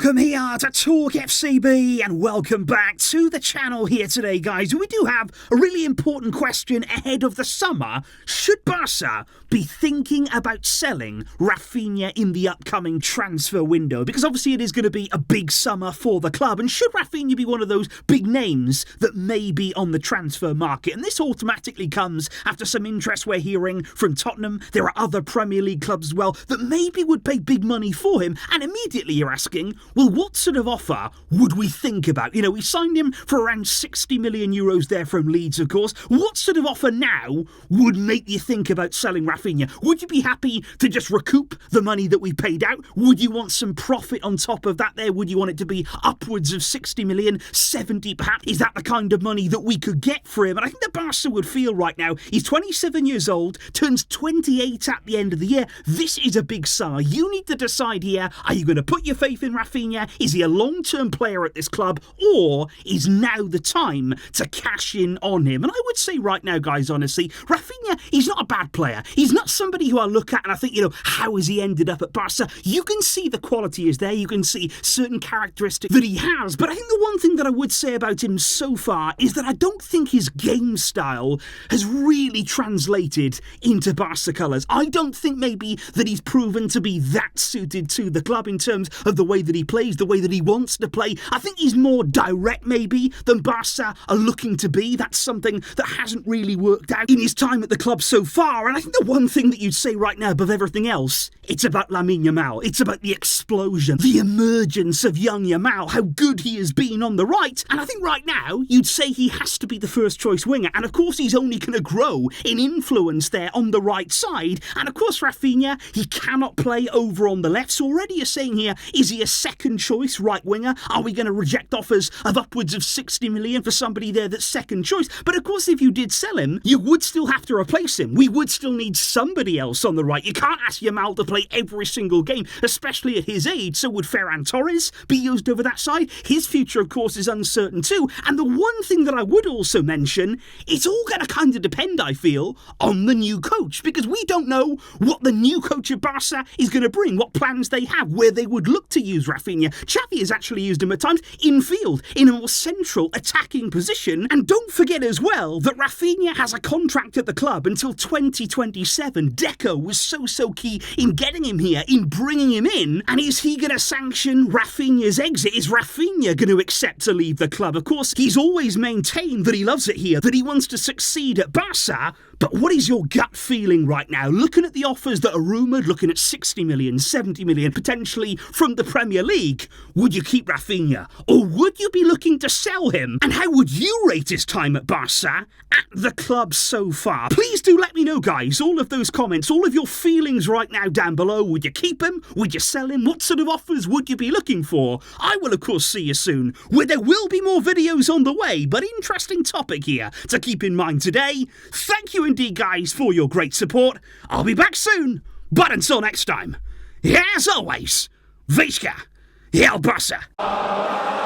Welcome here to TalkFCB and welcome back to the channel here today, guys. We do have a really important question ahead of the summer. Should Barca be thinking about selling Raphinha in the upcoming transfer window? Because obviously it is going to be a big summer for the club, and should Raphinha be one of those big names that may be on the transfer market? And this automatically comes after some interest we're hearing from Tottenham. There are other Premier League clubs as well that maybe would pay big money for him, and immediately you're asking, well, what sort of offer would we think about? You know, we signed him for around 60 million euros there from Leeds, of course. What sort of offer now would make you think about selling Raphinha? Would you be happy to just recoup the money that we paid out? Would you want some profit on top of that there? Would you want it to be upwards of 60 million, 70 perhaps? Is that the kind of money that we could get for him? And I think the Barca would feel right now, he's 27 years old, turns 28 at the end of the year. This is a big summer. You need to decide here, are you going to put your faith in Raphinha? Is he a long-term player at this club, or is now the time to cash in on him? And I would say right now, guys, honestly, Raphinha, he's not a bad player. He's not somebody who I look at and I think, you know, how has he ended up at Barca? You can see the quality is there. You can see certain characteristics that he has. But I think the one thing that I would say about him so far is that I don't think his game style has really translated into Barca colours. I don't think maybe that he's proven to be that suited to the club in terms of the way that he plays, the way that he wants to play. I think he's more direct maybe than Barca are looking to be. That's something that hasn't really worked out in his time at the club so far. And I think the one thing that you'd say right now above everything else, it's about Lamine Yamal. It's about the explosion, the emergence of young Yamal, how good he has been on the right. And I think right now you'd say he has to be the first choice winger. And of course he's only going to grow in influence there on the right side. And of course Raphinha, he cannot play over on the left. So already you're saying here, is he a second choice right winger? Are we going to reject offers of upwards of 60 million for somebody there that's second choice? But of course, if you did sell him, you would still have to replace him. We would still need somebody else on the right. You can't ask Yamal to play every single game, especially at his age. So would Ferran Torres be used over that side? His future, of course, is uncertain too. And the one thing that I would also mention, it's all going to kind of depend, I feel, on the new coach, because we don't know what the new coach of Barca is going to bring, what plans they have, where they would look to use Raphinha. Xavi has actually used him at times in field, in a more central attacking position. And don't forget as well that Raphinha has a contract at the club until 2027. Deco was so key in getting him here, in bringing him in. And is he going to sanction Raphinha's exit? Is Raphinha going to accept to leave the club? Of course, he's always maintained that he loves it here, that he wants to succeed at Barca. But what is your gut feeling right now? Looking at the offers that are rumoured, looking at 60 million, 70 million, potentially from the Premier League, would you keep Raphinha? Or would you be looking to sell him? And how would you rate his time at Barca, at the club so far? Please do let me know, guys, all of those comments, all of your feelings right now down below. Would you keep him? Would you sell him? What sort of offers would you be looking for? I will, of course, see you soon, where there will be more videos on the way, but interesting topic here to keep in mind today. Thank you indeed, guys, for your great support. I'll be back soon, but until next time, as always, Visca, El Barça.